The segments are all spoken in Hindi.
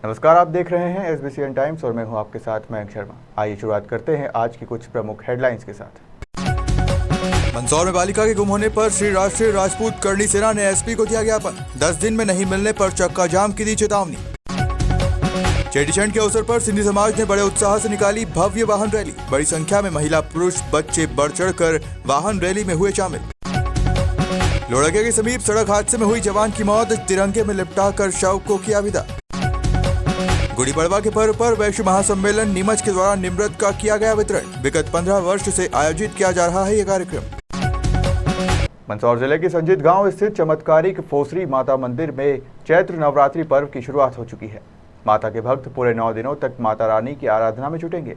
नमस्कार, आप देख रहे हैं SBCN टाइम्स और मैं हूं आपके साथ मयंक शर्मा। आइए शुरुआत करते हैं आज की कुछ प्रमुख हेडलाइंस के साथ। मंदसौर में बालिका के गुम होने पर श्री राष्ट्रीय राजपूत करणी सेना ने एसपी को दिया ज्ञापन। 10 दिन में नहीं मिलने पर चक्का जाम की दी चेतावनी। चेटीचंड के अवसर पर सिंधी समाज ने बड़े उत्साह से निकाली भव्य वाहन रैली। बड़ी संख्या में महिला पुरुष बच्चे बढ़ चढ़कर वाहन रैली में हुए शामिल। लोड़के के समीप सड़क हादसे में हुई जवान की मौत, तिरंगे में लिपटा कर शव को किया विदा। गुड़ी पड़वा के पर्व पर वैश्य महासम्मेलन नीमच के द्वारा निमृत का किया गया वितरण। विगत 15 वर्ष से आयोजित किया जा रहा है ये कार्यक्रम। मंदसौर जिले के संजीत गांव स्थित चमत्कारिक फोसरी माता मंदिर में चैत्र नवरात्रि पर्व की शुरुआत हो चुकी है। माता के भक्त पूरे 9 दिनों तक माता रानी की आराधना में जुटेंगे।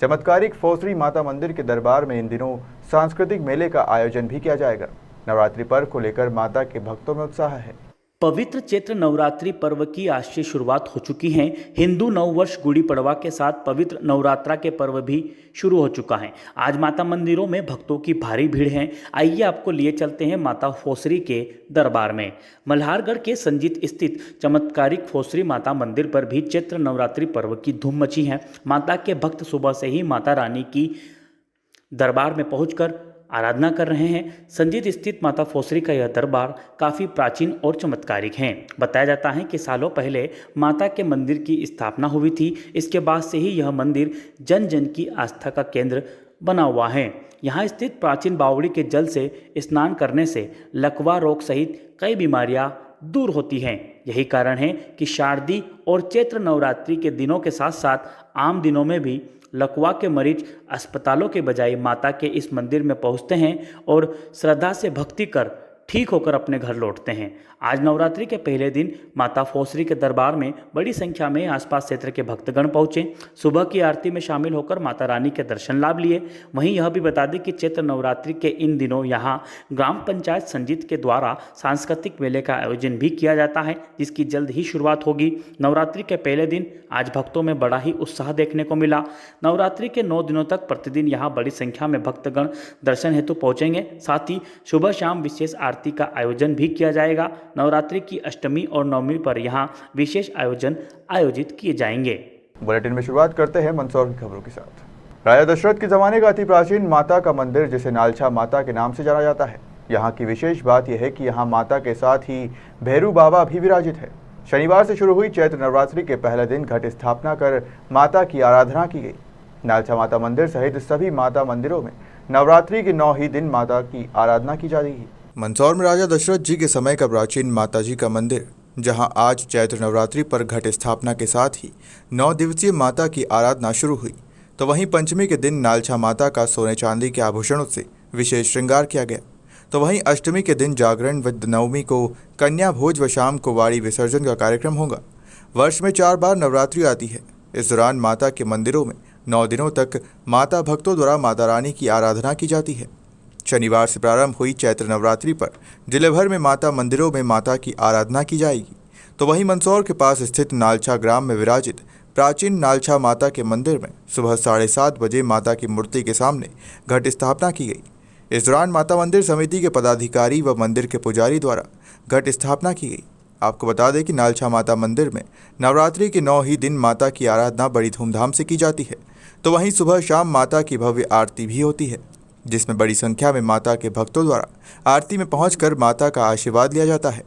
चमत्कारिक फोसरी माता मंदिर के दरबार में इन दिनों सांस्कृतिक मेले का आयोजन भी किया जाएगा। नवरात्रि पर्व को लेकर माता के भक्तों में उत्साह है। पवित्र चैत्र नवरात्रि पर्व की आज से शुरुआत हो चुकी है। हिंदू नववर्ष गुड़ी पड़वा के साथ पवित्र नवरात्रा के पर्व भी शुरू हो चुका है। आज माता मंदिरों में भक्तों की भारी भीड़ है। आइए आपको लिए चलते हैं माता फोसरी के दरबार में। मल्हारगढ़ के संजीत स्थित चमत्कारिक फोसरी माता मंदिर पर भी चैत्र नवरात्रि पर्व की धूम मची है। माता के भक्त सुबह से ही माता रानी की दरबार में पहुंचकर आराधना कर रहे हैं। संजीत स्थित माता फोसरी का यह दरबार काफ़ी प्राचीन और चमत्कारिक है। बताया जाता है कि सालों पहले माता के मंदिर की स्थापना हुई थी। इसके बाद से ही यह मंदिर जन जन की आस्था का केंद्र बना हुआ है। यहाँ स्थित प्राचीन बावड़ी के जल से स्नान करने से लकवा रोग सहित कई बीमारियाँ दूर होती हैं। यही कारण है कि शारदीय और चैत्र नवरात्रि के दिनों के साथ साथ आम दिनों में भी लकवा के मरीज अस्पतालों के बजाय माता के इस मंदिर में पहुंचते हैं और श्रद्धा से भक्ति कर ठीक होकर अपने घर लौटते हैं। आज नवरात्रि के पहले दिन माता फोसरी के दरबार में बड़ी संख्या में आसपास क्षेत्र के भक्तगण पहुंचे। सुबह की आरती में शामिल होकर माता रानी के दर्शन लाभ लिए। वहीं यह भी बता दें कि चैत्र नवरात्रि के इन दिनों यहां ग्राम पंचायत संजीत के द्वारा सांस्कृतिक मेले का आयोजन भी किया जाता है, जिसकी जल्द ही शुरुआत होगी। नवरात्रि के पहले दिन आज भक्तों में बड़ा ही उत्साह देखने को मिला। नवरात्रि के 9 दिनों तक प्रतिदिन यहाँ बड़ी संख्या में भक्तगण दर्शन हेतु पहुँचेंगे। साथ ही सुबह शाम विशेष आरती का आयोजन भी किया जाएगा। नवरात्रि की अष्टमी और नवमी पर यहाँ विशेष आयोजन आयोजित किए जाएंगे। बुलेटिन में शुरुआत करते हैं मंदसौर की खबरों के साथ। राजा दशरथ के जमाने का अति प्राचीन माता का मंदिर, जिसे नालछा माता के नाम से जाना जाता है। यहाँ की विशेष बात यह है कि यहाँ माता के साथ ही भैरू बाबा भी विराजित है। शनिवार से शुरू हुई चैत्र नवरात्रि के पहले दिन घट स्थापना कर माता की आराधना की गई। नालछा माता मंदिर सहित सभी माता मंदिरों में नवरात्रि के 9 ही दिन माता की आराधना की जा रही है। मंदसौर में राजा दशरथ जी के समय का प्राचीन माताजी का मंदिर, जहां आज चैत्र नवरात्रि पर घट स्थापना के साथ ही 9 दिवसीय माता की आराधना शुरू हुई, तो वहीं पंचमी के दिन नालछा माता का सोने चांदी के आभूषणों से विशेष श्रृंगार किया गया। तो वहीं अष्टमी के दिन जागरण व नवमी को कन्या भोज व शाम को वाणी विसर्जन का कार्यक्रम होगा। वर्ष में 4 बार नवरात्रि आती है। इस दौरान माता के मंदिरों में 9 दिनों तक माता भक्तों द्वारा माता रानी की आराधना की जाती है। शनिवार से प्रारंभ हुई चैत्र नवरात्रि पर जिले भर में माता मंदिरों में माता की आराधना की जाएगी। तो वहीं मंदसौर के पास स्थित नालछा ग्राम में विराजित प्राचीन नालछा माता के मंदिर में सुबह 7:30 बजे माता की मूर्ति के सामने घट स्थापना की गई। इस दौरान माता मंदिर समिति के पदाधिकारी व मंदिर के पुजारी द्वारा घट स्थापना की गई। आपको बता दें कि नालछा माता मंदिर में नवरात्रि के 9 ही दिन माता की आराधना बड़ी धूमधाम से की जाती है। तो वहीं सुबह शाम माता की भव्य आरती भी होती है, जिसमें बड़ी संख्या में माता के भक्तों द्वारा आरती में पहुंचकर माता का आशीर्वाद लिया जाता है।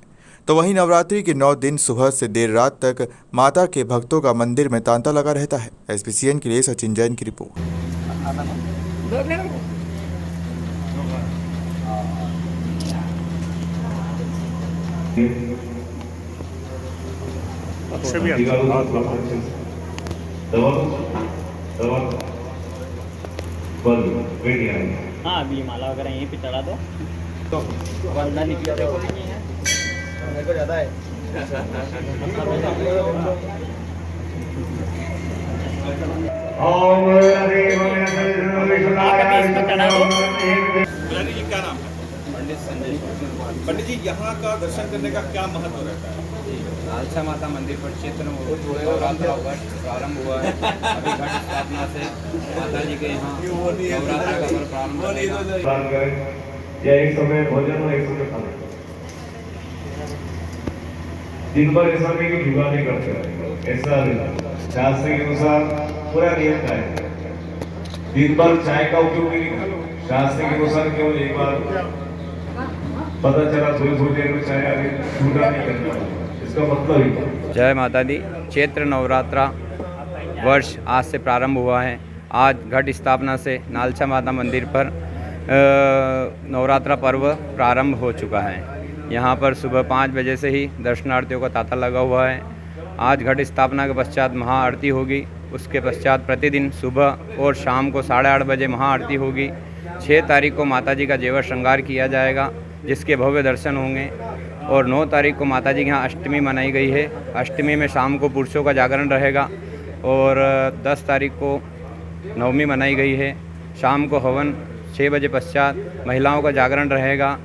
तो वहीं नवरात्रि के 9 दिन सुबह से देर रात तक माता के भक्तों का मंदिर में तांता लगा रहता है। SBCN के लिए सचिन जैन की रिपोर्ट। हाँ, अभी माला वगैरह यहीं पे चढ़ा दो तो वरना निकला देखो मेरे को ज़्यादा है। क्या नाम है? पंडित संजय। पंडित जी, यहाँ का दर्शन करने का क्या महत्व रहता है? नालछा माता मंदिर पर चैत्र नवरात्रा प्रारंभ हुआ है। अभी घट स्थापना से माता जी के यहाँ नवरात्रा का प्रारंभ होगा। एक समय भोजन और एक समय खाना। दिन भर ऐसा नहीं कि जुगाड़ नहीं करते रहेंगे, ऐसा नहीं। शास्त्र के अनुसार पूरा नियम का है, दिन भर चाय का उपयोग नहीं करो। शास्त्र के अनुसार केवल एक बार पता चला थोड़ी देर में चाय आ गई, जुगाड़ नहीं करना, इसका मतलब ही। जय माता दी। चैत्र नवरात्रा वर्ष आज से प्रारंभ हुआ है। आज घट स्थापना से नालछा माता मंदिर पर नवरात्रा पर्व प्रारंभ हो चुका है। यहाँ पर सुबह 5 बजे से ही दर्शनार्थियों का तांता लगा हुआ है। आज घट स्थापना के पश्चात महाआरती होगी। उसके पश्चात प्रतिदिन सुबह और शाम को 8:30 बजे महाआरती होगी। 6 तारीख को माताजी का जेवर श्रृंगार किया जाएगा, जिसके भव्य दर्शन होंगे। और 9 तारीख को माताजी के यहाँ अष्टमी मनाई गई है। अष्टमी में शाम को पुरुषों का जागरण रहेगा। और 10 तारीख को नवमी मनाई गई है। शाम को हवन 6 बजे पश्चात महिलाओं का जागरण रहेगा।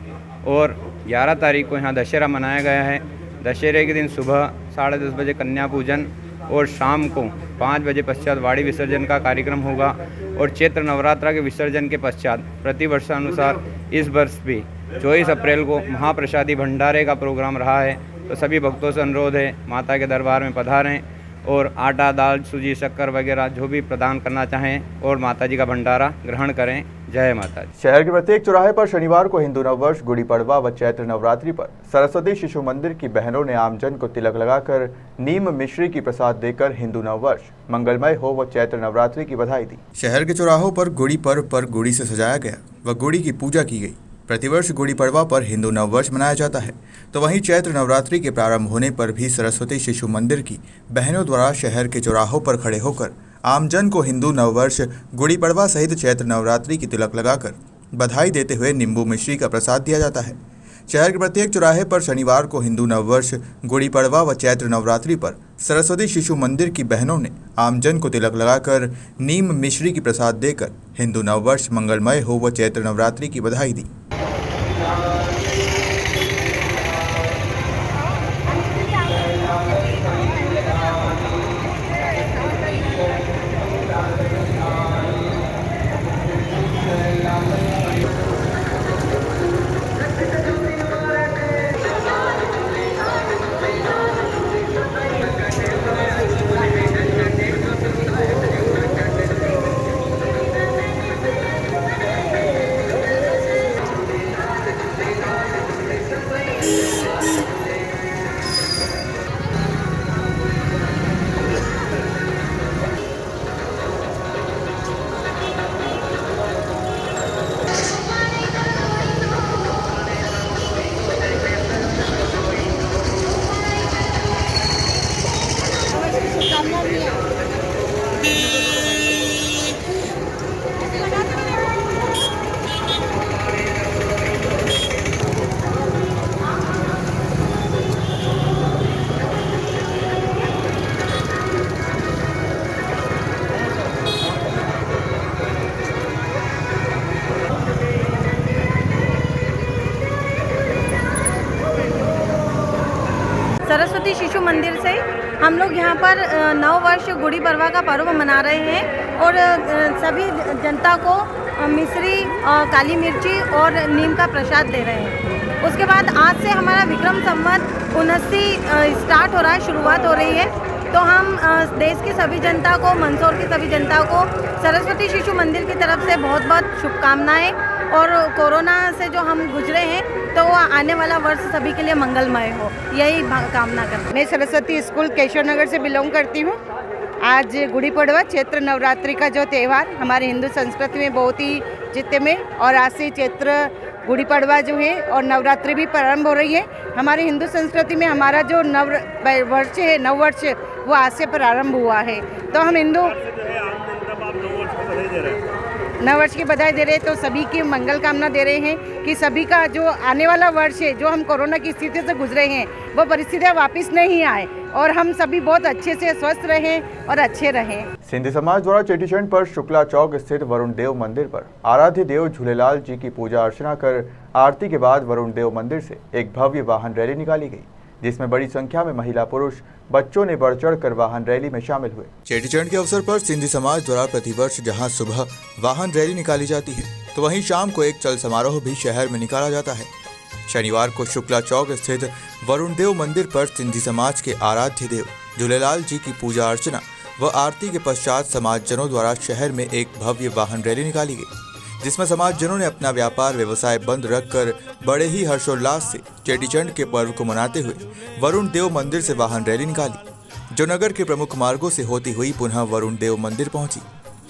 और 11 तारीख को यहाँ दशहरा मनाया गया है। दशहरे के दिन सुबह 10:30 बजे कन्या पूजन और शाम को 5 बजे पश्चात वाड़ी विसर्जन का कार्यक्रम होगा। और चैत्र नवरात्रा के विसर्जन के पश्चात प्रतिवर्षानुसार इस वर्ष भी 24 अप्रैल को महाप्रसादी भंडारे का प्रोग्राम रहा है। तो सभी भक्तों से अनुरोध है, माता के दरबार में पधारें और आटा, दाल, सूजी, शक्कर वगैरह जो भी प्रदान करना चाहें और माताजी का भंडारा ग्रहण करें। जय माता दी। शहर के प्रत्येक चौराहे पर शनिवार को हिंदू नववर्ष, गुड़ी पड़वा व चैत्र नवरात्रि पर सरस्वती शिशु मंदिर की बहनों ने आमजन को तिलक लगाकर नीम मिश्री की प्रसाद देकर हिंदू नववर्ष मंगलमय हो व चैत्र नवरात्रि की बधाई दी। शहर के चौराहों पर गुड़ी पर्व पर गुड़ी से सजाया गया व गुड़ी की पूजा की गई। प्रतिवर्ष गुड़ी पड़वा पर हिंदू नववर्ष मनाया जाता है, तो वहीं चैत्र नवरात्रि के प्रारंभ होने पर भी सरस्वती शिशु मंदिर की बहनों द्वारा शहर के चौराहों पर खड़े होकर आमजन को हिंदू नववर्ष, गुड़ी पड़वा सहित चैत्र नवरात्रि की तिलक लगाकर बधाई देते हुए नींबू मिश्री का प्रसाद दिया जाता है। शहर के प्रत्येक चौराहे पर शनिवार को हिंदू नववर्ष, गुड़ी पड़वा व चैत्र नवरात्रि पर सरस्वती शिशु मंदिर की बहनों ने आमजन को तिलक लगाकर नीम मिश्री की प्रसाद देकर हिंदू नववर्ष मंगलमय हो व चैत्र नवरात्रि की बधाई दी। सरस्वती शिशु मंदिर से हम लोग यहाँ पर नव वर्ष गुड़ी पड़वा का पर्व मना रहे हैं और सभी जनता को मिश्री, काली मिर्ची और नीम का प्रसाद दे रहे हैं। उसके बाद आज से हमारा विक्रम संवत 79 स्टार्ट हो रहा है, शुरुआत हो रही है। तो हम देश की सभी जनता को, मंदसौर की सभी जनता को सरस्वती शिशु मंदिर की तरफ से बहुत बहुत शुभकामनाएं। और कोरोना से जो हम गुजरे हैं तो वो आने वाला वर्ष सभी के लिए मंगलमय हो, यही कामना करते हैं। मैं सरस्वती स्कूल केशव नगर से बिलोंग करती हूँ। आज गुड़ी पड़वा चैत्र नवरात्रि का जो त्यौहार हमारे हिंदू संस्कृति में बहुत ही चित्त में, और आज से चैत्र गुड़ी पड़वा जो है और नवरात्रि भी प्रारंभ हो रही है। हमारे हिंदू संस्कृति में हमारा जो नववर्ष है, नववर्ष वो आज से प्रारंभ हुआ है। तो हम हिंदू नववर्ष की बधाई दे रहे हैं, तो सभी की मंगल कामना दे रहे हैं कि सभी का जो आने वाला वर्ष है, जो हम कोरोना की स्थिति से गुजरे हैं, वो परिस्थितियाँ वापस नहीं आए और हम सभी बहुत अच्छे से स्वस्थ रहें और अच्छे रहें। सिंधी समाज द्वारा चेटीचंड पर शुक्ला चौक स्थित वरुण देव मंदिर पर आराध्य देव झूलेलाल जी की पूजा अर्चना कर आरती के बाद वरुण देव मंदिर से एक भव्य वाहन रैली निकाली गई, जिसमें बड़ी संख्या में महिला, पुरुष, बच्चों ने बढ़ चढ़ कर वाहन रैली में शामिल हुए। चेटीचंड के अवसर पर सिंधी समाज द्वारा प्रतिवर्ष जहां सुबह वाहन रैली निकाली जाती है, तो वहीं शाम को एक चल समारोह भी शहर में निकाला जाता है। शनिवार को शुक्ला चौक स्थित वरुण देव मंदिर पर सिंधी समाज के आराध्य देव झूलेलाल जी की पूजा अर्चना व आरती के पश्चात समाजजनों द्वारा शहर में एक भव्य वाहन रैली निकाली गई, जिसमें समाजजनों ने अपना व्यापार व्यवसाय बंद रखकर बड़े ही हर्षोल्लास से चेटीचंड के पर्व को मनाते हुए वरुण देव मंदिर से वाहन रैली निकाली, जो नगर के प्रमुख मार्गों से होती हुई पुनः वरुण देव मंदिर पहुंची।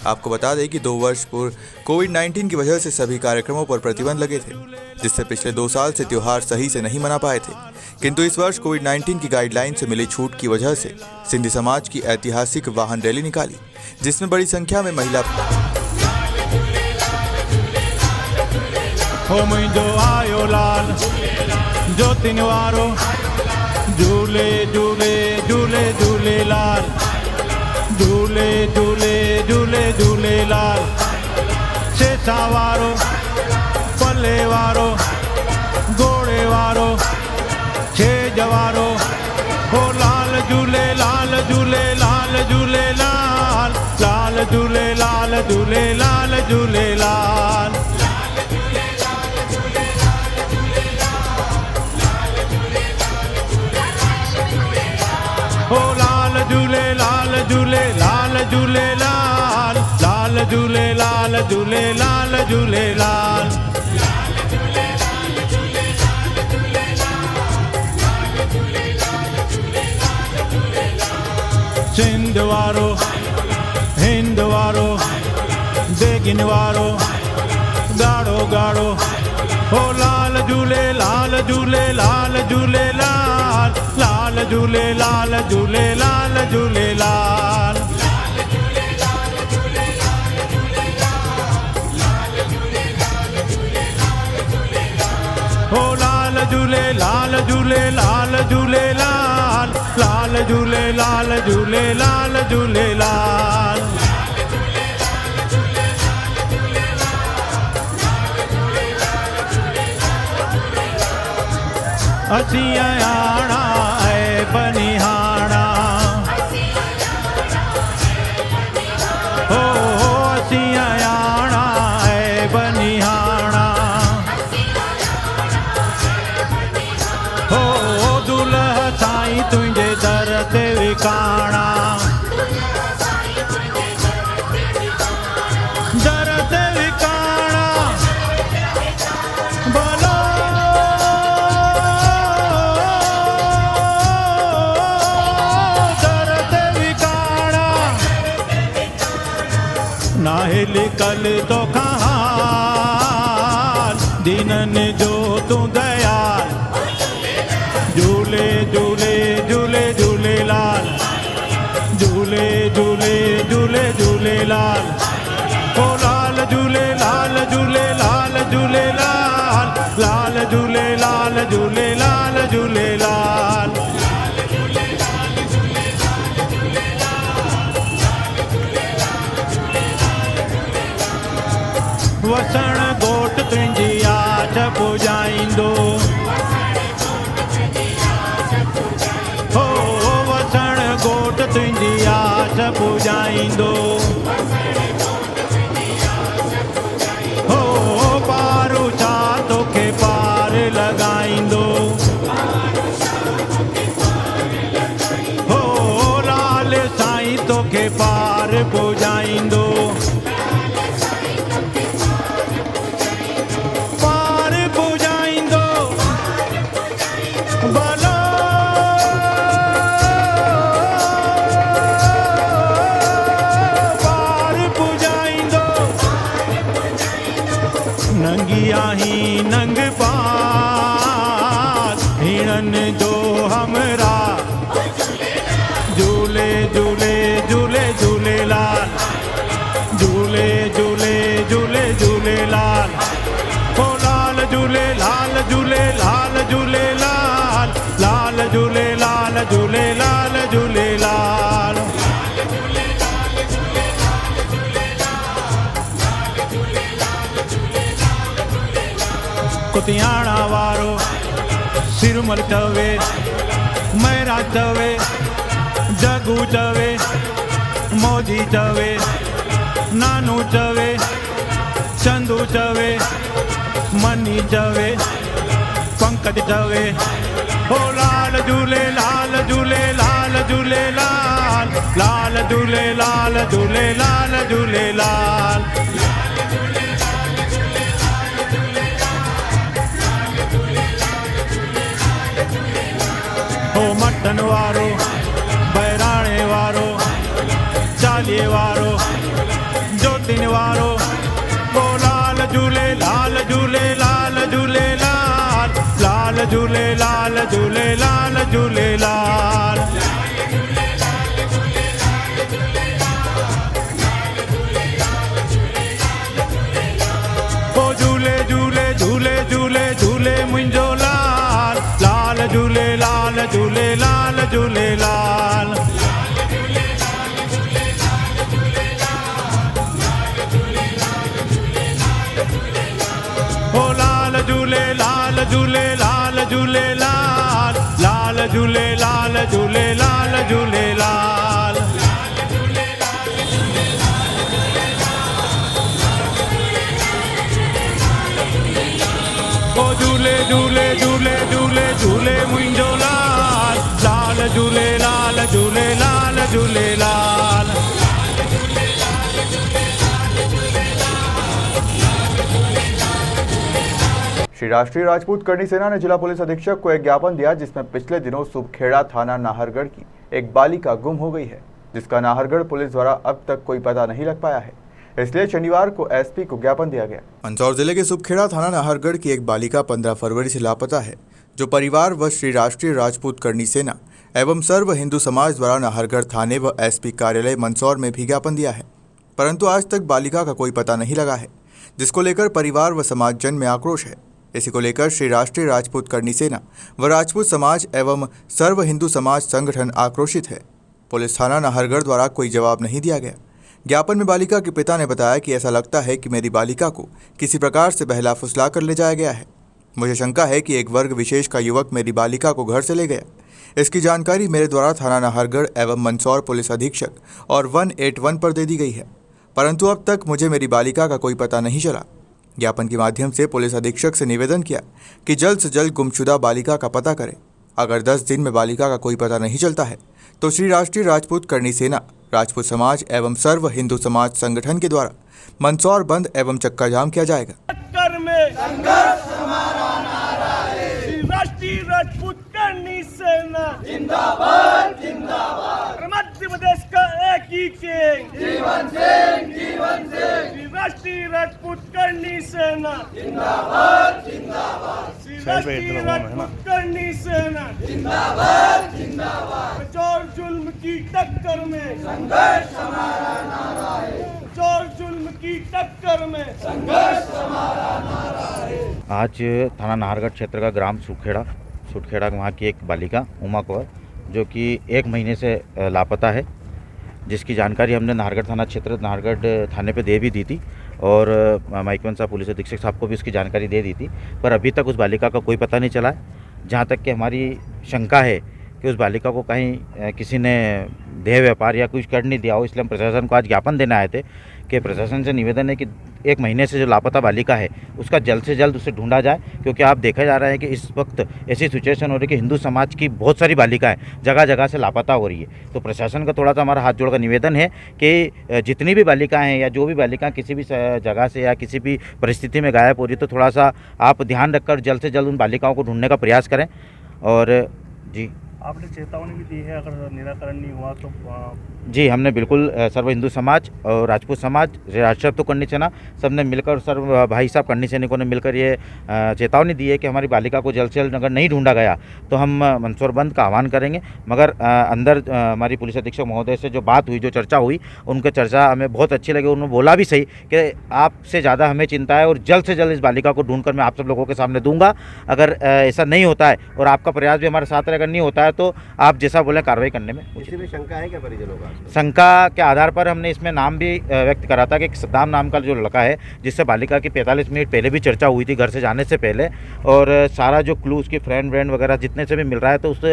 आपको बता दें कि 2 वर्ष पूर्व कोविड-19 की वजह से सभी कार्यक्रमों पर प्रतिबंध लगे थे, जिससे पिछले 2 साल से त्योहार सही से नहीं मना पाए थे। किंतु इस वर्ष कोविड-19 की गाइडलाइन से मिली छूट की वजह से सिंधी समाज की ऐतिहासिक वाहन रैली निकाली, जिसमें बड़ी संख्या में महिला हो मुंहिंजो आयो लाल ज्योतिन वारो झूले झूले झूले झूलेलाल झूले झूले झूले झूलेलाल सेसा वारो पले वारो घोड़े वारो छेज वारो हो लाल झूले लाल झूले लाल झूले लाल लाल झूले लाल झूले लाल झूले लाल हो लाल झूले लाल झूले लाल झूले लाल लाल झूले लाल झूले लाल झूले लाल सिंध वारो हिंद वारो देगिन वारो गाड़ो गाड़ो हो लाल झूले लाल झूले लाल झूले लाल लाल झूले लाल झूले लाल झूले लाल हो लाल झूले लाल झूले लाल झूले लाल लाल झूले लाल झूले लाल झूले लाल असी आयाणा ऐ बनिहाणा हो असी आयाणा ऐ बनिहाणा हो दुल्हा साईं तुंहिंजे दर ते विकाणा दर ते विकाणा बोलो नाहिल कल तो कहाल दीनन जो तू दयाल झूले झूले झूले झूले लाल झूले झूले झूले झूले लाल ओ लाल झूले लाल झूले लाल झूले लाल लाल झूले लाल झूले लाल झूले लाल वसण घोट तुंहिंजी आछ पुॼाईंदो हो वसण घोट तुंहिंजी आछ पुॼाईंदो हो पारू छा तोखे पार लॻाईंदो हो लाल साईं तोखे पार पुॼाईंदो नंगियाही नंग पाल हिरन जो हमरा झूले झूले झूले झूले लाल झूले झूले झूले झूले लाल ओ लाल झूले लाल झूले लाल झूले लाल लाल झूले लाल झूले लाल झूले लाल कुतियाणा वारो सिरमल चवे मैरा चवे जगू चवे मोजी चवे नानू चवे चंदू चवे मनी चवे पंकज दवे हो लाल झूले लाल झूले लाल झूले लाल लाल झूले लाल झूले लाल झूले लाल हो मटन वारो बहराणे वारो चालीहे वारो ज्योतिन वारो हो लाल झूले लाल झूले लाल झूले लाल लाल झूले लाल झूले लाल झूले लाल हो झूले झूले झूले झूले झूले मुंहिंजो लाल लाल झूले लाल झूले लाल झूले लाल हो लाल झूले लाल झूले लाल झूले लाल लाल झूले लाल झूले लाल झूले लाल हो झूले झूले झूले झूले झूले मुंहिंजो लाल लाल झूले लाल झूले लाल झूले लाल श्री राष्ट्रीय राजपूत करनी सेना ने जिला पुलिस अधीक्षक को एक ज्ञापन दिया जिसमें पिछले दिनों सुबखेड़ा थाना नाहरगढ़ की एक बालिका गुम हो गई है, जिसका नाहरगढ़ पुलिस द्वारा अब तक कोई पता नहीं लग पाया है। इसलिए शनिवार को एसपी को ज्ञापन दिया गया। मंदसौर जिले के सुबखेड़ा थाना नाहरगढ़ की एक बालिका 15 फरवरी से लापता है, जो परिवार व श्री राष्ट्रीय राजपूत करनी सेना एवं सर्व हिंदू समाज द्वारा नाहरगढ़ थाने व एसपी कार्यालय मंदसौर में भी ज्ञापन दिया है, परंतु आज तक बालिका का कोई पता नहीं लगा है, जिसको लेकर परिवार व समाज जन में आक्रोश है। इसी को लेकर श्री राष्ट्रीय राजपूत करनी सेना व राजपूत समाज एवं सर्व हिंदू समाज संगठन आक्रोशित है। पुलिस थाना नाहरगढ़ द्वारा कोई जवाब नहीं दिया गया। ज्ञापन में बालिका के पिता ने बताया कि ऐसा लगता है कि मेरी बालिका को किसी प्रकार से बहला फुसला कर ले जाया गया है। मुझे शंका है कि एक वर्ग विशेष का युवक मेरी बालिका को घर से ले गया। इसकी जानकारी मेरे द्वारा थाना नाहरगढ़ एवं मंदसौर पुलिस अधीक्षक और 181 पर दे दी गई है, परंतु अब तक मुझे मेरी बालिका का कोई पता नहीं चला। ज्ञापन के माध्यम से पुलिस अधीक्षक से निवेदन किया कि जल्द से जल्द गुमशुदा बालिका का पता करें। अगर 10 दिन में बालिका का कोई पता नहीं चलता है तो श्री राष्ट्रीय राजपूत करनी सेना, राजपूत समाज एवं सर्व हिंदू समाज संगठन के द्वारा मंदसौर बंद एवं चक्का जाम किया जाएगा। राष्ट्रीय राजपूत करनी सेना जिंदाबाद जिंदाबाद, मध्य प्रदेश का एक ही किंग जीवन सिंह, राष्ट्रीय राजपूत करनी सेना जिंदाबाद जिंदाबाद, राष्ट्रीय राजपूत करनी सेना जिंदाबाद जिंदाबाद, चोर जुल्म की टक्कर में संघर्ष हमारा नारा है, चोर जुल्म की टक्कर में संघर्ष हमारा नारा है। आज थाना नाहरगढ़ क्षेत्र का ग्राम सुटखेड़ा वहाँ की एक बालिका उमा कौर, जो कि 1 महीने से लापता है, जिसकी जानकारी हमने नाहरगढ़ थाना क्षेत्र नाहरगढ़ थाने पे दे भी दी थी और माइकवन साहब पुलिस अधीक्षक साहब को भी उसकी जानकारी दे दी थी, पर अभी तक उस बालिका का कोई पता नहीं चला है। जहाँ तक कि हमारी शंका है कि उस बालिका को कहीं किसी ने देह व्यापार या कुछ कर नहीं दिया हो, इसलिए हम प्रशासन को आज ज्ञापन देने आए थे कि प्रशासन से निवेदन है कि 1 महीने से जो लापता बालिका है उसका जल्द से जल्द उसे ढूंढा जाए, क्योंकि आप देखा जा रहा है कि इस वक्त ऐसी सिचुएशन हो रही है कि हिंदू समाज की बहुत सारी बालिकाएं जगह जगह से लापता हो रही है। तो प्रशासन का थोड़ा सा हमारा हाथ जोड़कर निवेदन है कि जितनी भी बालिकाएं हैं या जो भी बालिकाएं किसी भी जगह से या किसी भी परिस्थिति में गायब हो रही है, तो थोड़ा सा आप ध्यान रखकर जल्द से जल्द उन बालिकाओं को ढूंढने का प्रयास करें। और जी, आपने चेतावनी भी दी है, अगर निराकरण नहीं हुआ तो जी हमने बिल्कुल सर्व हिंदू समाज और राजपूत समाज, राष्ट्रीय तो करनी सेना सब ने मिलकर, सर्व भाई साहब करनी सैनिकों ने मिलकर ये चेतावनी दी है कि हमारी बालिका को जल्द से जल्द अगर नहीं ढूंढा गया तो हम मंदसौर बंद का आह्वान करेंगे। मगर अंदर हमारी पुलिस अधीक्षक महोदय से जो बात हुई, जो चर्चा हुई, उनकी चर्चा हमें बहुत अच्छी लगी। उन्होंने बोला भी सही कि आपसे ज़्यादा हमें चिंता है और जल्द से जल्द इस बालिका को ढूंढकर मैं आप सब लोगों के सामने दूंगा। अगर ऐसा नहीं होता है और आपका प्रयास भी हमारे साथ अगर नहीं होता है तो आप जैसा बोले कार्रवाई करने में। किसी भी शंका है क्या परिजनों का? शंका के आधार पर हमने इसमें नाम भी व्यक्त करा था कि सद्दाम नाम का जो लड़का है, जिससे बालिका की 45 मिनट पहले भी चर्चा हुई थी घर से जाने से पहले, और सारा जो क्लू उसकी फ्रेंड वगैरह जितने से भी मिल रहा है तो उस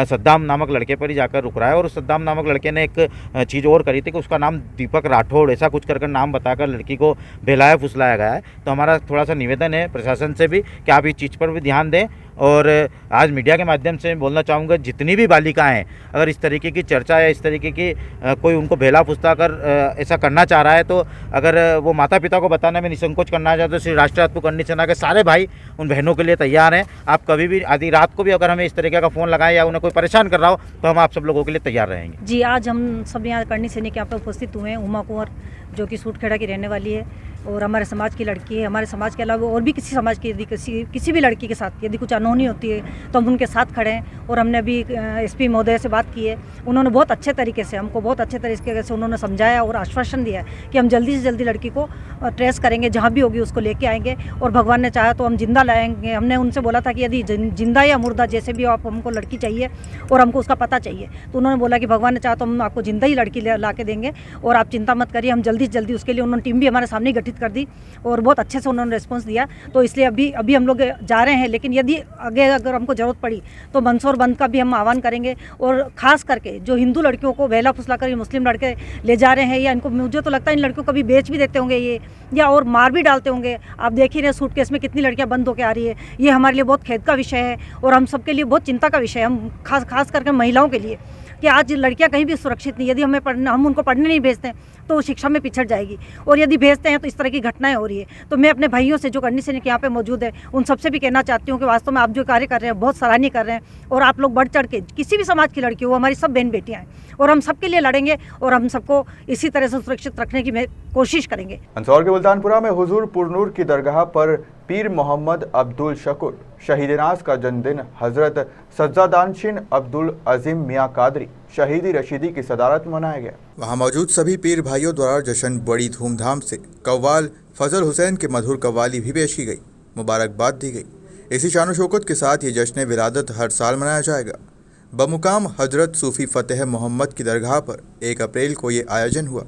सद्दाम नामक लड़के पर ही जाकर रुक रहा है। और उस सद्दाम नामक लड़के ने एक चीज़ और करी थी कि उसका नाम दीपक राठौड़ ऐसा कुछ कर नाम बताकर लड़की को बहलाया फुसलाया गया है। तो हमारा थोड़ा सा निवेदन है प्रशासन से भी कि आप इस चीज़ पर भी ध्यान दें और आज मीडिया के माध्यम से मैं बोलना चाहूँगा, जितनी भी बालिकाएं हैं, अगर इस तरीके की चर्चा या इस तरीके की कोई उनको बेला फुसला कर ऐसा करना चाह रहा है, तो अगर वो माता पिता को बताने में निसंकोच करना चाहते, तो श्री राष्ट्रीय राजपूत करनी सेना के सारे भाई उन बहनों के लिए तैयार हैं। आप कभी भी आधी रात को भी अगर हमें इस तरीके का फ़ोन लगाएं या उन्हें कोई परेशान कर रहा हो, तो हम आप सब लोगों के लिए तैयार रहेंगे। जी, आज हम सब यहाँ करनी सैनिक यहाँ पर उपस्थित हुए हैं। उमा कुंवर जो कि सूटखेड़ा की रहने वाली है और हमारे समाज की लड़की है। हमारे समाज के अलावा और भी किसी समाज की यदि किसी भी लड़की के साथ यदि कुछ अनहोनी होती है तो हम उनके साथ खड़े हैं। और हमने अभी एसपी महोदय से बात की है, उन्होंने बहुत अच्छे तरीके से हमको बहुत अच्छे तरीके से उन्होंने समझाया और आश्वासन दिया है कि हम जल्दी से जल्दी लड़की को ट्रेस करेंगे, जहाँ भी होगी उसको लेके आएंगे और भगवान ने चाहा तो हम जिंदा लाएंगे। हमने उनसे बोला था कि यदि जिंदा या मुर्दा जैसे भी हो, आप हमको लड़की चाहिए और हमको उसका पता चाहिए, तो उन्होंने बोला कि भगवान ने चाहा तो हम आपको जिंदा ही लड़की ला के देंगे और आप चिंता मत करिए, हम जल्दी से जल्दी उसके लिए उन्होंने टीम भी हमारे सामने गठित कर दी और बहुत अच्छे से उन्होंने रिस्पांस दिया। तो इसलिए अभी हम लोग जा रहे हैं, लेकिन यदि आगे अगर हमको ज़रूरत पड़ी तो मंदसौर बंद का भी हम आह्वान करेंगे। और ख़ास करके जो हिंदू लड़कियों को बहला फुसला कर मुस्लिम लड़के ले जा रहे हैं, या इनको मुझे तो लगता है इन लड़कियों को कभी बेच भी देते होंगे ये, या और मार भी डालते होंगे। आप देख ही रहे सूटकेस में कितनी लड़कियां बंद होकर आ रही है। ये हमारे लिए बहुत खेद का विषय है और हम सबके लिए बहुत चिंता का विषय है, हम खास करके महिलाओं के लिए, कि आज लड़कियां कहीं भी सुरक्षित नहीं। यदि हम उनको पढ़ने नहीं भेजते हैं तो शिक्षा में पिछड़ जाएगी, और यदि भेजते हैं तो इस तरह की घटनाएं हो रही है। तो मैं अपने भाइयों से जो करनी सैनिक यहाँ पे मौजूद है उन सबसे भी कहना चाहती हूँ कि वास्तव में आप जो कार्य कर रहे हैं बहुत सराहनीय कर रहे हैं, और आप लोग बढ़ चढ़ के किसी भी समाज की लड़की हो, हमारी सब बहन बेटियाँ हैं और हम सबके लिए लड़ेंगे और हम सबको इसी तरह से सुरक्षित रखने की कोशिश करेंगे। मंदसौर के मुल्तानपुरा में हुजूर पुरनूर की दरगाह पर पीर मोहम्मद अब्दुल शकुर शहीद नाज का जन्मदिन हजरत सज्जादानशीन अब्दुल अजीम मियाँ कादरी शहीदी रशीदी की सदारत में मनाया गया। वहां मौजूद सभी पीर भाइयों द्वारा जश्न बड़ी धूमधाम से कव्वाल फजल हुसैन के मधुर कव्वाली भी पेश की गई, मुबारकबाद दी गई। इसी शान शौकत के साथ ये जश्न विलादत हर साल मनाया जाएगा। बमुकाम हजरत सूफी फतेह मोहम्मद की दरगाह पर 1 अप्रैल को ये आयोजन हुआ।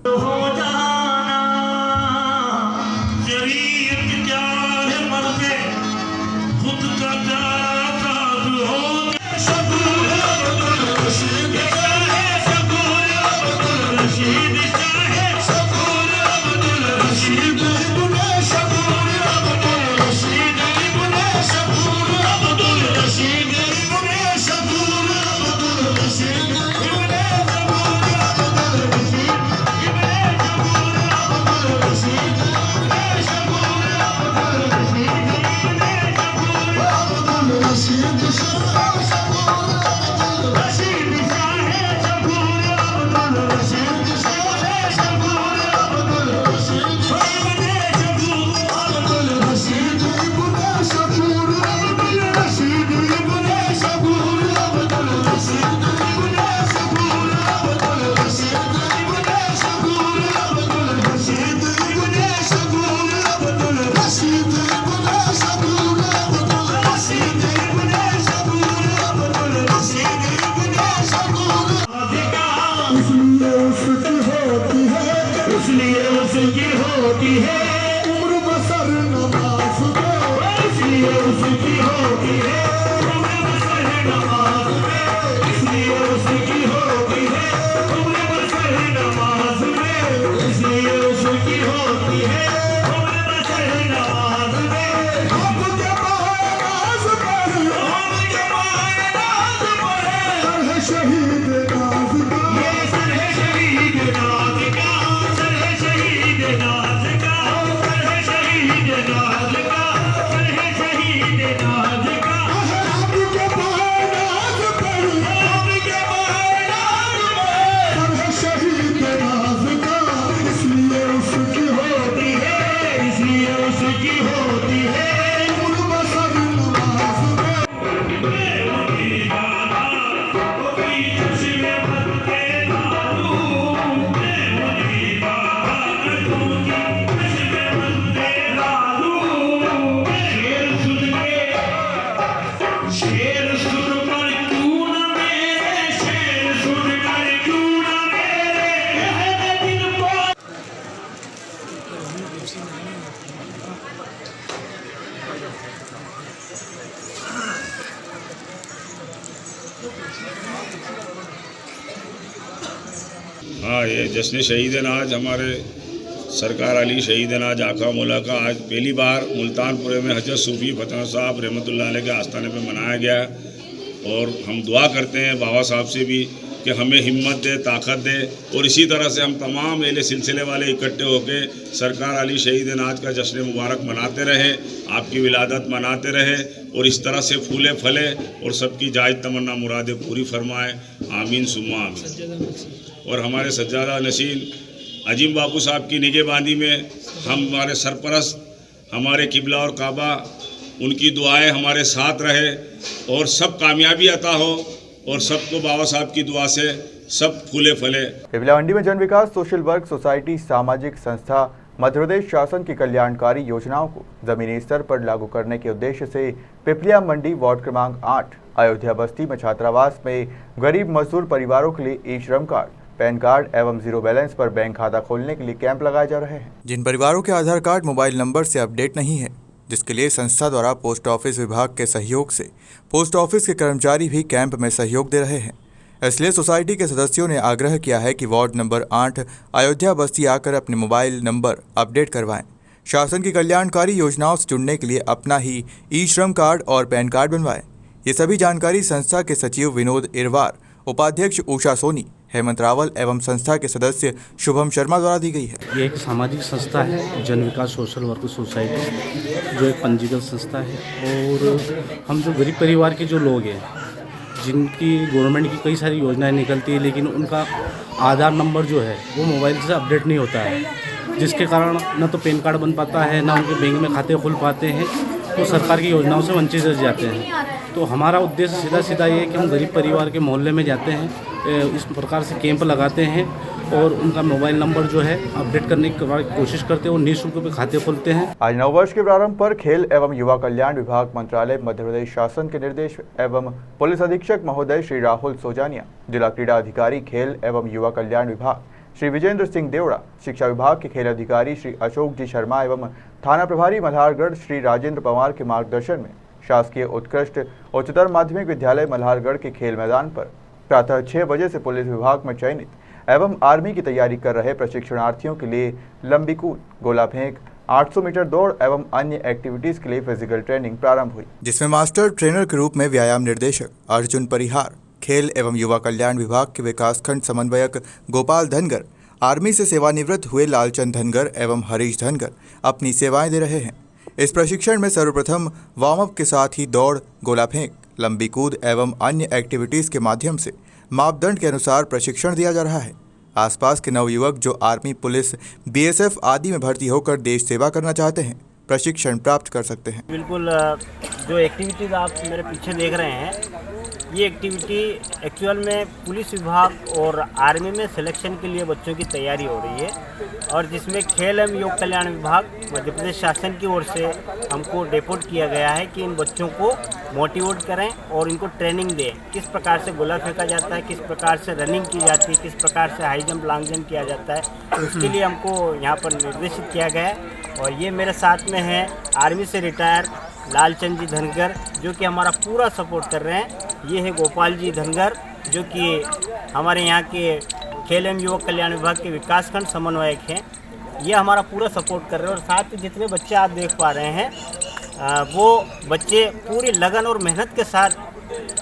हाँ, ये जश्न शहीद नाज हमारे सरकार अली शहीदना जाका मौला का आज पहली बार मुल्तानपुरे में हजरत सूफी फतेह साहब रहमतुल्लाह अलैह के आस्थाने पे मनाया गया। और हम दुआ करते हैं बाबा साहब से भी कि हमें हिम्मत दे, ताकत दे, और इसी तरह से हम तमाम अहले सिलसिले वाले इकट्ठे होकर सरकार अली शहीदना आज का जश्न मुबारक मनाते रहे, आपकी विलादत मनाते रहे, और इस तरह से फूले फले और सबकी जायज़ तमन्ना मुरादें पूरी फरमाए। आमीन सुम्मा आमीन। और हमारे सज्जादा नशीन अजीम बापू साहब की निगहबानी में हमारे सरपरस्त, हमारे किबला और काबा, उनकी दुआएं हमारे साथ रहे और सब कामयाबी अता हो, और सबको बाबा साहब की दुआ से सब फूले फले। भिवंडी में जन विकास सोशल वर्क सोसाइटी सामाजिक संस्था मध्य प्रदेश शासन की कल्याणकारी योजनाओं को जमीनी स्तर पर लागू करने के उद्देश्य से पिपलिया मंडी वार्ड क्रमांक 8 अयोध्या बस्ती में छात्रावास में गरीब मजदूर परिवारों के लिए ई श्रम कार्ड, पैन कार्ड एवं जीरो बैलेंस पर बैंक खाता खोलने के लिए कैंप लगाए जा रहे हैं। जिन परिवारों के आधार कार्ड मोबाइल नंबर से अपडेट नहीं है, जिसके लिए संस्था द्वारा पोस्ट ऑफिस विभाग के सहयोग से पोस्ट ऑफिस के कर्मचारी भी कैंप में सहयोग दे रहे हैं। इसलिए सोसाइटी के सदस्यों ने आग्रह किया है कि वार्ड नंबर 8 अयोध्या बस्ती आकर अपने मोबाइल नंबर अपडेट करवाएं। शासन की कल्याणकारी योजनाओं से जुड़ने के लिए अपना ही ई श्रम कार्ड और पैन कार्ड बनवाएं। ये सभी जानकारी संस्था के सचिव विनोद इरवार, उपाध्यक्ष उषा सोनी, हेमंत रावल एवं संस्था के सदस्य शुभम शर्मा द्वारा दी गई है। ये एक सामाजिक संस्था है, जन विकास सोशल वर्क सोसाइटी, जो एक पंजीकृत संस्था है। और हम जो गरीब परिवार के जो लोग हैं, जिनकी गवर्नमेंट की कई सारी योजनाएं निकलती है, लेकिन उनका आधार नंबर जो है वो मोबाइल से अपडेट नहीं होता है, जिसके कारण न तो पैन कार्ड बन पाता है, न उनके बैंक में खाते खुल पाते हैं, तो सरकार की योजनाओं से वंचित रह जाते हैं। तो हमारा उद्देश्य सीधा सीधा ये है कि हम गरीब परिवार के मोहल्ले में जाते हैं, इस प्रकार से कैंप लगाते हैं और उनका मोबाइल नंबर जो है अपडेट करने की कोशिश करते हैं और निःशुल्क पे खाते खोलते हैं। आज नववर्ष के प्रारंभ पर खेल एवं युवा कल्याण विभाग मंत्रालय मध्य प्रदेश शासन के निर्देश एवं पुलिस अधीक्षक महोदय श्री राहुल सोजानिया, जिला क्रीड़ा अधिकारी खेल एवं युवा कल्याण विभाग श्री विजेंद्र सिंह देवड़ा, शिक्षा विभाग के खेल अधिकारी श्री अशोक जी शर्मा एवं थाना प्रभारी मल्हारगढ़ श्री राजेंद्र पवार के मार्गदर्शन में शासकीय उत्कृष्ट उच्चतर माध्यमिक विद्यालय मल्हारगढ़ के खेल मैदान पर प्रातः 6 बजे से पुलिस विभाग में चयनित एवं आर्मी की तैयारी कर रहे प्रशिक्षणार्थियों के लिए लंबी कूद, गोला फेंक, 800 मीटर दौड़ एवं अन्य एक्टिविटीज के लिए फिजिकल ट्रेनिंग प्रारंभ हुई, जिसमें मास्टर ट्रेनर के रूप में व्यायाम निर्देशक अर्जुन परिहार, खेल एवं युवा कल्याण विभाग के विकासखंड समन्वयक गोपाल धनगर, आर्मी से सेवानिवृत्त हुए लालचंद धनगर एवं हरीश धनगर अपनी सेवाएं दे रहे हैं। इस प्रशिक्षण में सर्वप्रथम वार्म अप के साथ ही दौड़, गोला फेंक, लंबी कूद एवं अन्य एक्टिविटीज़ के माध्यम से मापदंड के अनुसार प्रशिक्षण दिया जा रहा है। आसपास के नवयुवक जो आर्मी, पुलिस, बीएसएफ आदि में भर्ती होकर देश सेवा करना चाहते हैं, प्रशिक्षण प्राप्त कर सकते हैं। बिल्कुल, जो एक्टिविटीज़ आप मेरे पीछे देख रहे हैं, ये एक्टिविटी एक्चुअल में पुलिस विभाग और आर्मी में सिलेक्शन के लिए बच्चों की तैयारी हो रही है, और जिसमें खेल एवं युवा कल्याण विभाग मध्य प्रदेश शासन की ओर से हमको डेपोट किया गया है कि इन बच्चों को मोटिवेट करें और इनको ट्रेनिंग दें, किस प्रकार से गोला फेंका जाता है, किस प्रकार से रनिंग की जाती है, किस प्रकार से हाई जंप, लॉन्ग जंप किया जाता है। उसके लिए हमको यहाँ पर निर्देशित किया गया है। और ये मेरे साथ में है आर्मी से रिटायर लालचंद जी धनगर, जो कि हमारा पूरा सपोर्ट कर रहे हैं। ये है गोपाल जी धनगर, जो कि हमारे यहाँ के खेल एवं युवक कल्याण विभाग के विकासखंड समन्वयक हैं। ये हमारा पूरा सपोर्ट कर रहे हैं। और साथ ही जितने बच्चे आप देख पा रहे हैं, वो बच्चे पूरी लगन और मेहनत के साथ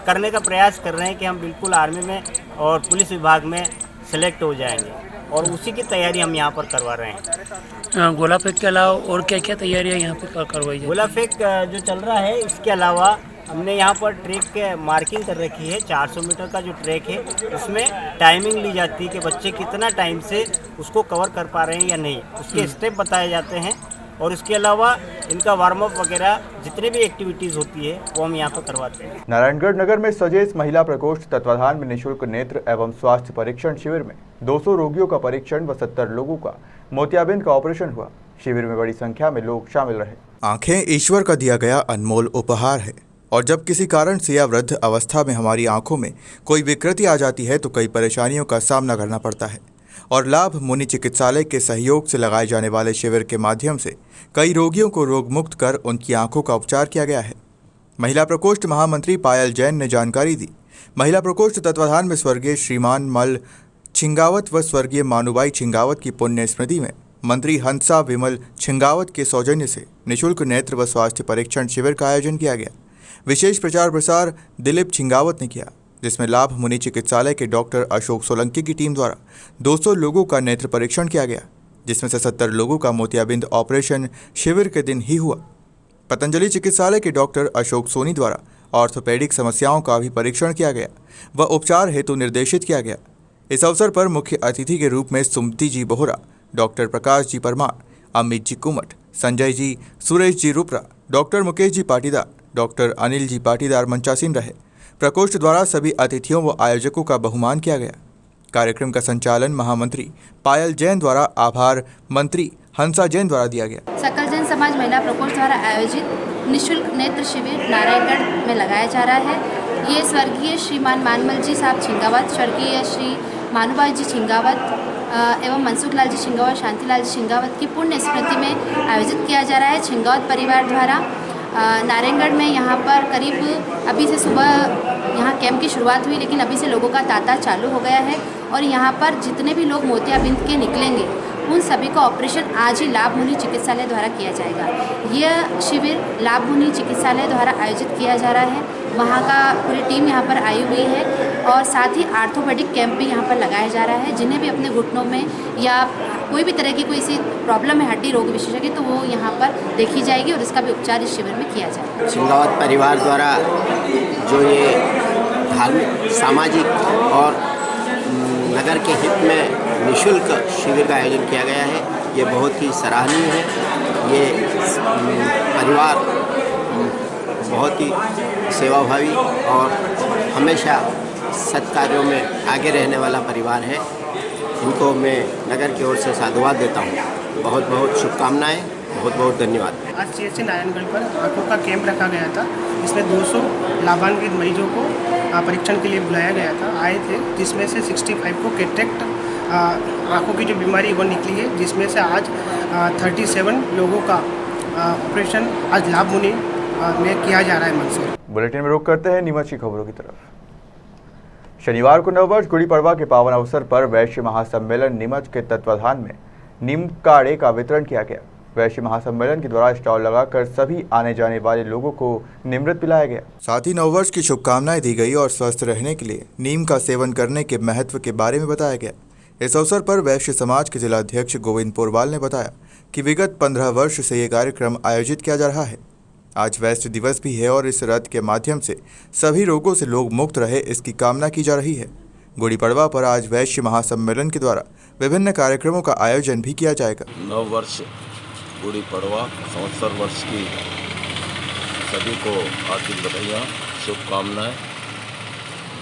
करने का प्रयास कर रहे हैं कि हम बिल्कुल आर्मी में और पुलिस विभाग में सेलेक्ट हो जाएंगे, और उसी की तैयारी हम यहाँ पर करवा रहे हैं। गोला फेंक के अलावा और क्या क्या तैयारियाँ यहाँ पर करवाई जाए? गोला फेंक जो चल रहा है, इसके अलावा हमने यहाँ पर ट्रैक के मार्किंग कर रखी है। 400 मीटर का जो ट्रैक है, उसमें टाइमिंग ली जाती है कि बच्चे कितना टाइम से उसको कवर कर पा रहे हैं या नहीं, उसके स्टेप बताए जाते हैं। और इसके अलावा इनका वार्म अप वगैरह जितने भी एक्टिविटीज़ होती है वो हम यहाँ पर करवाते हैं। नारायणगढ़ नगर में सजेस महिला प्रकोष्ठ तत्वाधान में निःशुल्क नेत्र एवं स्वास्थ्य परीक्षण शिविर में 200 रोगियों का परीक्षण व 70 लोगों का मोतियाबिंद का ऑपरेशन हुआ। शिविर में बड़ी संख्या में लोग शामिल रहे। आंखें ईश्वर का दिया गया अनमोल उपहार है, और जब किसी कारण से या वृद्ध अवस्था में हमारी आंखों में कोई विकृति आ जाती है तो कई परेशानियों का सामना करना पड़ता है। और लाभ मुनि चिकित्सालय के सहयोग से लगाए जाने वाले शिविर के माध्यम से कई रोगियों को रोग मुक्त कर उनकी आंखों का उपचार किया गया है। महिला प्रकोष्ठ महामंत्री पायल जैन ने जानकारी दी। महिला प्रकोष्ठ तत्वाधान में स्वर्गीय श्रीमान मल छिंगावत व स्वर्गीय मानुबाई छिंगावत की पुण्य स्मृति में मंत्री हंसा विमल छिंगावत के सौजन्य से निःशुल्क नेत्र व स्वास्थ्य परीक्षण शिविर का आयोजन किया गया। विशेष प्रचार प्रसार दिलीप छिंगावत ने किया, जिसमें लाभ मुनि चिकित्सालय के डॉक्टर अशोक सोलंकी की टीम द्वारा 200 लोगों का नेत्र परीक्षण किया गया, जिसमें से 70 लोगों का मोतियाबिंद ऑपरेशन शिविर के दिन ही हुआ। पतंजलि चिकित्सालय के डॉक्टर अशोक सोनी द्वारा ऑर्थोपेडिक समस्याओं का भी परीक्षण किया गया व उपचार हेतु निर्देशित किया गया। इस अवसर पर मुख्य अतिथि के रूप में सुमति जी Bohra, doctor Prakash ji Parmar, Amit ji Kumta, Sanjay ji, Suresh ji रुपरा, doctor Mukesh ji Patidar, doctor Anil ji Patidar मंचासीन रहे। प्रकोष्ठ द्वारा सभी अतिथियों व आयोजकों का बहुमान किया गया। कार्यक्रम का संचालन महामंत्री पायल जैन द्वारा, आभार मंत्री हंसा जैन द्वारा दिया गया। सकल जन समाज महिला प्रकोष्ठ द्वारा आयोजित निःशुल्क नेत्र शिविर नारायणगढ़ में लगाया जा रहा है। ये स्वर्गीय श्रीमान मानमल जी साहब छिंगावत, स्वर्गीय श्री मानुभाई जी छिंगावत एवं मनसुख लाल जी छिंगावत, शांतिलाल जी छिंगावत की पुण्य स्मृति में आयोजित किया जा रहा है। छिंगावत परिवार द्वारा नारायणगढ़ में यहाँ पर करीब अभी से सुबह यहाँ कैंप की शुरुआत हुई, लेकिन अभी से लोगों का तांता चालू हो गया है और यहाँ पर जितने भी लोग मोतियाबिंद के निकलेंगे उन सभी का ऑपरेशन आज ही लाभ मुनि चिकित्सालय द्वारा किया जाएगा। यह शिविर लाभ मुनि चिकित्सालय द्वारा आयोजित किया जा रहा है। वहाँ का पूरी टीम यहाँ पर आई हुई है और साथ ही आर्थोपेडिक कैंप भी यहाँ पर लगाया जा रहा है। जिन्हें भी अपने घुटनों में या कोई भी तरह की कोई सी प्रॉब्लम है हड्डी रोग विशेषज्ञ, तो वो यहाँ पर देखी जाएगी और इसका भी उपचार इस शिविर में किया जाएगा। छिंगावत परिवार द्वारा जो ये धार्मिक, सामाजिक और नगर के हित में निःशुल्क शिविर का आयोजन किया गया है, ये बहुत ही सराहनीय है। ये परिवार बहुत ही सेवाभावी और हमेशा सत्कार्यों में आगे रहने वाला परिवार है। इनको मैं नगर की ओर से साधुवाद देता हूँ। बहुत बहुत शुभकामनाएं, बहुत बहुत धन्यवाद। आज CHC नारायणगढ़ पर आंखों का कैंप रखा गया था। इसमें 200 लाभान्वित मरीजों को परीक्षण के लिए बुलाया गया था, आए थे, जिसमें से 65 को कैटरेक्ट आंखों की जो बीमारी वो निकली है, जिसमें से आज 37 लोगों का ऑपरेशन आज लाभ मुनि में किया जा रहा है। मंसूर बुलेटिन में रुक करते हैं नीमच की खबरों की तरफ। शनिवार को नववर्ष गुड़ी पड़वा के पावन अवसर पर वैश्य महासम्मेलन नीमच के तत्वाधान में नीम काढ़े का वितरण किया गया। वैश्य महासम्मेलन के द्वारा स्टॉल लगाकर सभी आने जाने वाले लोगों को निमृत पिलाया गया। साथ ही नववर्ष की शुभकामनाएं दी गई और स्वस्थ रहने के लिए नीम का सेवन करने के महत्व के बारे में बताया गया। इस अवसर पर वैश्य समाज के जिला अध्यक्ष गोविंद पोरवाल ने बताया कि विगत 15 वर्ष से ये कार्यक्रम आयोजित किया जा रहा है। आज वैश्य दिवस भी है और इस रथ के माध्यम से सभी रोगों से लोग मुक्त रहे, इसकी कामना की जा रही है। गुड़ी पड़वा पर आज वैश्य महासम्मेलन के द्वारा विभिन्न कार्यक्रमों का आयोजन भी किया जाएगा। नव वर्ष गुड़ी पड़वा संवत्सर वर्ष की सभी को हार्दिक बधाइयाँ, शुभकामनाएं।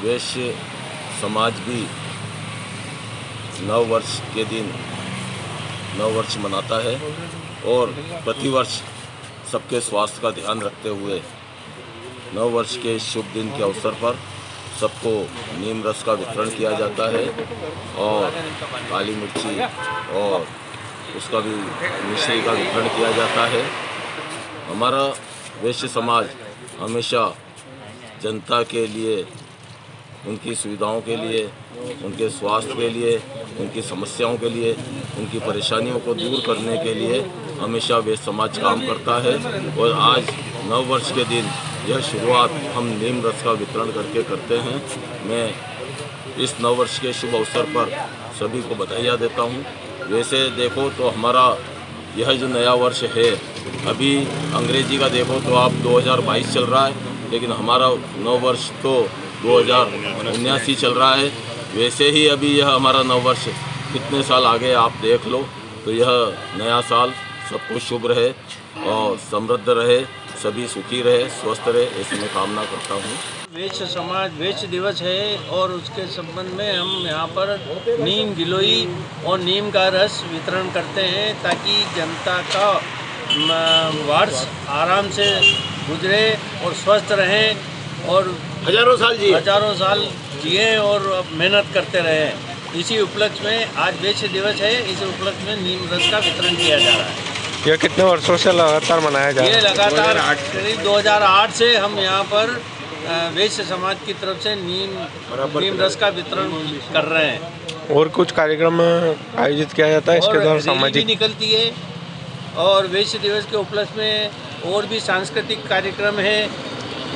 वैश्य समाज भी नव वर्ष के दिन नव वर्ष मनाता है और प्रतिवर्ष सबके स्वास्थ्य का ध्यान रखते हुए नव वर्ष के शुभ दिन के अवसर पर सबको नीम रस का वितरण किया जाता है और काली मिर्ची और उसका भी मिश्री का वितरण किया जाता है। हमारा वैश्य समाज हमेशा जनता के लिए, उनकी सुविधाओं के लिए, उनके स्वास्थ्य के लिए, उनकी समस्याओं के लिए, उनकी परेशानियों को दूर करने के लिए हमेशा वैश्य समाज काम करता है। और आज नव वर्ष के दिन यह शुरुआत हम नीम रस का वितरण करके करते हैं। मैं इस नव वर्ष के शुभ अवसर पर सभी को बधाइयाँ देता हूँ। वैसे देखो तो हमारा यह जो नया वर्ष है, अभी अंग्रेजी का देखो तो आप 2022 चल रहा है, लेकिन हमारा नव वर्ष तो 2079 चल रहा है। वैसे ही अभी यह हमारा नव वर्ष कितने साल आगे आप देख लो, तो यह नया साल सबको शुभ रहे और समृद्ध रहे, सभी सुखी रहे, स्वस्थ रहे, ऐसी मैं कामना करता हूँ। वैश्य समाज वैश्य दिवस है और उसके संबंध में हम यहाँ पर नीम गिलोई और नीम का रस वितरण करते हैं ताकि जनता का वर्ष आराम से गुजरे और स्वस्थ रहें और हजारों साल जिए और मेहनत करते रहें। इसी उपलक्ष्य में आज वैश्य दिवस है, इस उपलक्ष्य में नीम रस का वितरण किया जा रहा है। यह कितने वर्षों से लगातार मनाया जा रहा है? ये लगातार करीब 2008 से हम यहाँ पर वैश्य समाज की तरफ से नीम रस का वितरण कर रहे हैं। और कुछ कार्यक्रम आयोजित किया जाता है इसके द्वारा सामाजिक भी निकलती है और वैश्य दिवस के उपलक्ष्य में और भी सांस्कृतिक कार्यक्रम है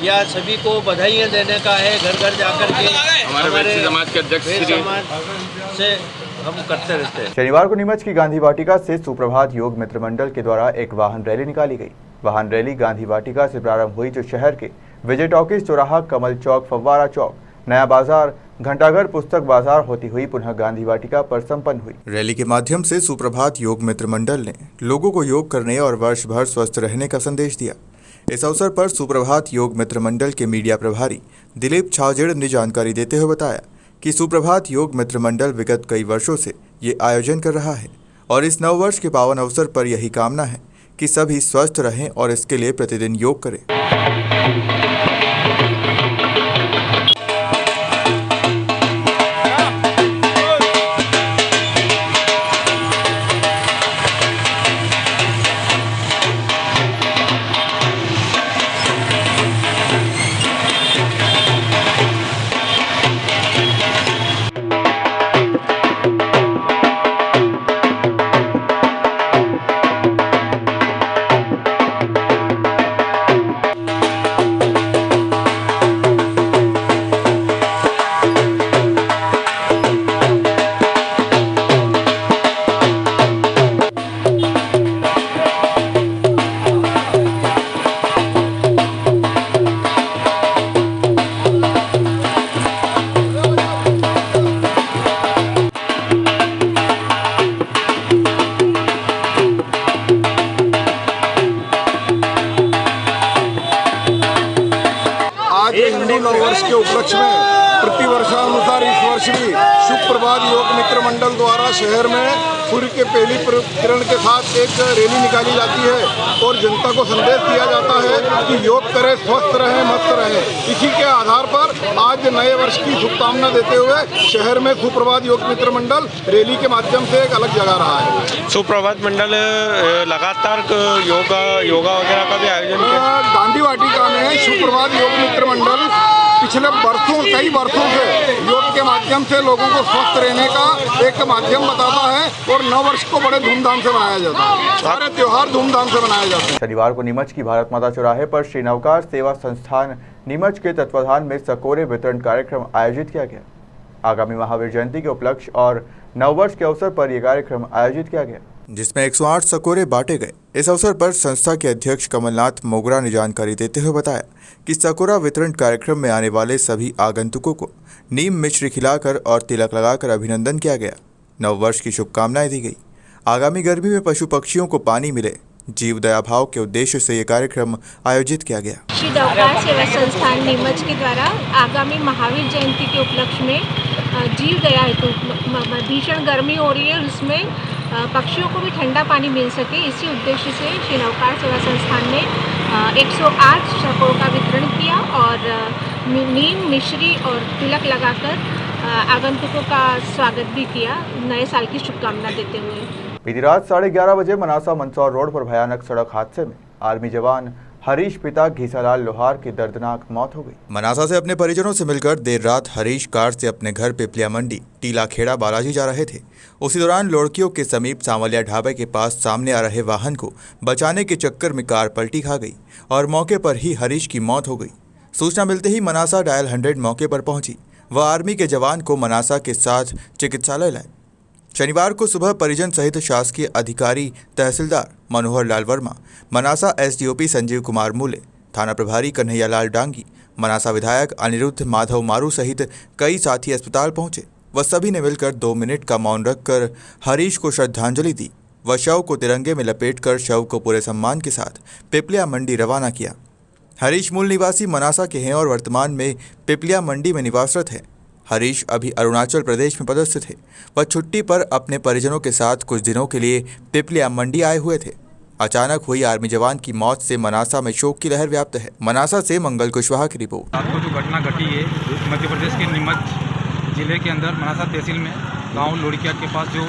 या सभी को बधाइयाँ देने का है घर घर जाकर के हमारे वैश्य समाज के अध्यक्ष से हम करते रहते हैं। शनिवार को नीमच की गांधी वाटिका से सुप्रभात योग मित्र मंडल के द्वारा एक वाहन रैली निकाली गई। वाहन रैली गांधी वाटिका से प्रारंभ हुई जो शहर के विजय टॉकीज चौराहा, कमल चौक, फव्वारा चौक, नया बाजार, घंटाघर, पुस्तक बाजार होती हुई पुनः गांधी वाटिका पर संपन्न हुई। रैली के माध्यम से सुप्रभात योग मित्र मंडल ने लोगों को योग करने और वर्ष भर स्वस्थ रहने का संदेश दिया। इस अवसर पर सुप्रभात योग मित्र मंडल के मीडिया प्रभारी दिलीप छाजेड़ ने जानकारी देते हुए बताया कि सुप्रभात योग मित्र मंडल विगत कई वर्षों से ये आयोजन कर रहा है और इस नव वर्ष के पावन अवसर पर यही कामना है कि सभी स्वस्थ रहें और इसके लिए प्रतिदिन योग करें। हिंदू नव वर्ष के उपलक्ष्य में प्रतिवर्षानुसार इस वर्ष भी सुप्रभात योग मित्र मंडल द्वारा शहर में सूर्य के पहली किरण के साथ एक रैली निकाली जाती है और जनता को संदेश दिया जाता है कि योग करें, स्वस्थ रहें, मस्त रहें। इसी के आधार पर आज नए वर्ष की शुभकामना देते हुए शहर में सुप्रभात योग मित्र मंडल रैली के माध्यम से एक अलग जगह रहा है। सुप्रभात मंडल लगातार योगा वगैरह का भी आयोजन किया। गांधी वाटिका में सुप्रभात योग मित्र मंडल पिछले कई वर्षों से योग के माध्यम से लोगों को स्वस्थ रहने का एक माध्यम बताता है और नव वर्ष को बड़े धूमधाम से मनाया जाता है। सारे त्योहार धूमधाम से मनाए जाते हैं। शनिवार को नीमच की भारत माता चौराहे पर श्री नवकार सेवा संस्थान नीमच के तत्वाधान में सकोरे वितरण कार्यक्रम आयोजित किया गया। आगामी महावीर जयंती के उपलक्ष्य और नववर्ष के अवसर पर यह कार्यक्रम आयोजित किया गया, जिसमें 108 सकोरे बांटे गए। इस अवसर पर संस्था के अध्यक्ष कमलनाथ मोगरा ने जानकारी देते हुए बताया कि सकोरा वितरण कार्यक्रम में आने वाले सभी आगंतुकों को नीम मिश्री खिलाकर और तिलक लगाकर अभिनंदन किया गया। नव वर्ष की शुभकामनाएं दी गई। आगामी गर्मी में पशु पक्षियों को पानी मिले, जीव दया भाव के उद्देश्य से ये कार्यक्रम आयोजित किया गया। श्री नवकार सेवा संस्थान नीमच के द्वारा आगामी महावीर जयंती के उपलक्ष्य में जीव दया हेतु भीषण गर्मी हो रही है, उसमें पक्षियों को भी ठंडा पानी मिल सके, इसी उद्देश्य से श्री नवकार सेवा संस्थान ने 108 सकोरों का वितरण किया और नीम मिश्री और तिलक लगाकर आगंतुकों का स्वागत भी किया, नए साल की शुभकामना देते हुए। बीती रात 11:30 बजे मनासा मंदसौर रोड पर भयानक सड़क हादसे में आर्मी जवान हरीश पिता घीसालाल लोहार की दर्दनाक मौत हो गई। मनासा से अपने परिजनों से मिलकर देर रात हरीश कार से अपने घर पिपलिया मंडी टीला खेड़ा बालाजी जा रहे थे। उसी दौरान लोड़कियों के समीप सांवलिया ढाबे के पास सामने आ रहे वाहन को बचाने के चक्कर में कार पलटी खा गई और मौके पर ही हरीश की मौत हो गई। सूचना मिलते ही मनासा डायल 100 मौके पर पहुंची। वह आर्मी के जवान को मनासा के साथ चिकित्सालय लाए। शनिवार को सुबह परिजन सहित शासकीय अधिकारी तहसीलदार मनोहर लाल वर्मा, मनासा एसडीओपी संजीव कुमार मूले, थाना प्रभारी कन्हैया लाल डांगी, मनासा विधायक अनिरुद्ध माधव मारू सहित कई साथी अस्पताल पहुंचे। वह सभी ने मिलकर 2 मिनट का मौन रखकर हरीश को श्रद्धांजलि दी। वह शव को तिरंगे में लपेटकर शव को पूरे सम्मान के साथ पिपलिया मंडी रवाना किया। हरीश मूल निवासी मनासा के हैं और वर्तमान में पिपलिया मंडी में निवासरत है। हरीश अभी अरुणाचल प्रदेश में पदस्थ थे। वह छुट्टी पर अपने परिजनों के साथ कुछ दिनों के लिए पिपलिया मंडी आए हुए थे। अचानक हुई आर्मी जवान की मौत से मनासा में शोक की लहर व्याप्त है। मनासा से मंगल कुशवाहा की रिपोर्ट। रात को जो घटना घटी है मध्य प्रदेश के नीमच जिले के अंदर मनासा तहसील में गांव लोड़किया के पास जो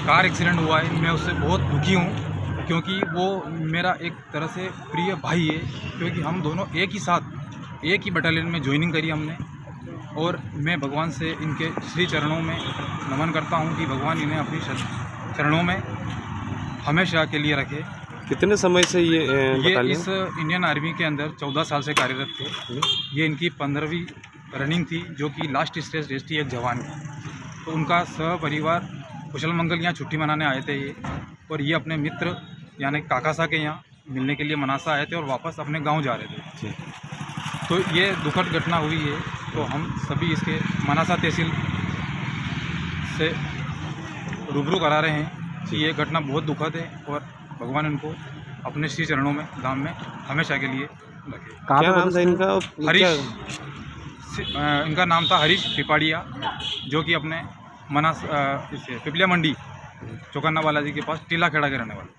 कार एक्सीडेंट हुआ है, मैं उससे बहुत दुखी हूँ क्योंकि वो मेरा एक तरह से प्रिय भाई है, क्योंकि हम दोनों एक ही साथ एक ही बटालियन में ज्वाइनिंग करी हमने। और मैं भगवान से इनके श्री चरणों में नमन करता हूं कि भगवान इन्हें अपनी चरणों में हमेशा के लिए रखे। कितने समय से ये इस इंडियन आर्मी के अंदर 14 साल से कार्यरत थे। ये इनकी 15वीं रनिंग थी, जो कि लास्ट स्टेज रेस थी एक जवान की। तो उनका सपरिवार कुशल मंगल यहाँ छुट्टी मनाने आए थे ये, और ये अपने मित्र यानी काकासा के यहाँ मिलने के लिए मनासा आए थे और वापस अपने गांव जा रहे थे। तो ये दुखद घटना हुई है, तो हम सभी इसके मनासा तहसील से रूबरू करा रहे हैं कि ये घटना बहुत दुखद है और भगवान इनको अपने श्री चरणों में धाम में हमेशा के लिए रखे। क्या नाम था इनका? हरीश, इनका नाम था हरीश पिपाड़िया, जो कि अपने मनास पिपलिया मंडी चौकन्ना बालाजी के पास टीला खेड़ा के रहने वाले।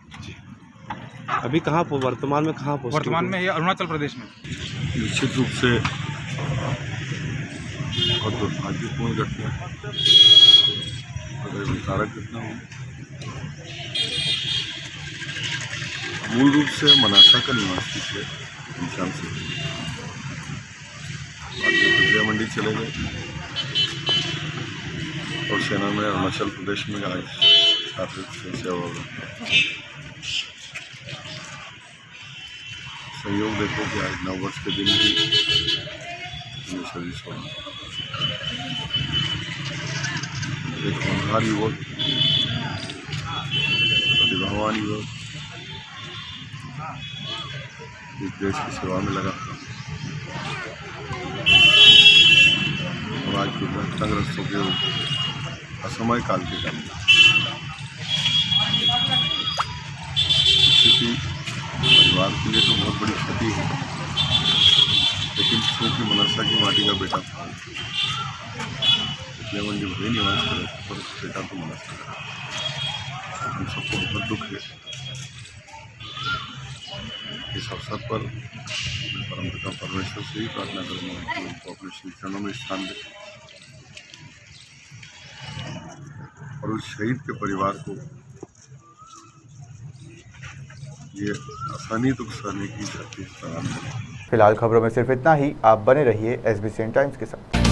अभी कहाँ वर्तमान में कहाँ पोस्ट? वर्तमान में ये अरुणाचल प्रदेश में। निश्चित रूप से बहुत दुर्भाग्यपूर्ण घटना, अगर विचारक घटना हो। मूल रूप से मनासा का निवासी थे इंसान से, पिपलिया मंडी चले गए और सेना में अरुणाचल प्रदेश में आए छात्र सेवा। संयोग देखो कि आज 9 वर्ष के दिन भी शरीर छोड़ा। एक होनहार युवक, प्रतिभावान युवक इस देश की सेवा में लगा और आज दुर्घटनाग्रस्तों के असमय काल के कारण स्थिति परिवार के लिए तो बहुत बड़ी क्षति है, लेकिन क्योंकि मनासा की माटी का बेटा था, इसलिए मंडी भले निवास करे पर बेटा तो मनासा का। हम सबको बहुत दुख है। इस अवसर पर परमपिता परमेश्वर से ही प्रार्थना करूँगा कि उनको अपने श्री चरणों में स्थान दे और उस शहीद के परिवार को ये आसानी दुख सहने की शक्ति प्रदान करें। फिलहाल खबरों में सिर्फ इतना ही। आप बने रहिए SBCN टाइम्स के साथ।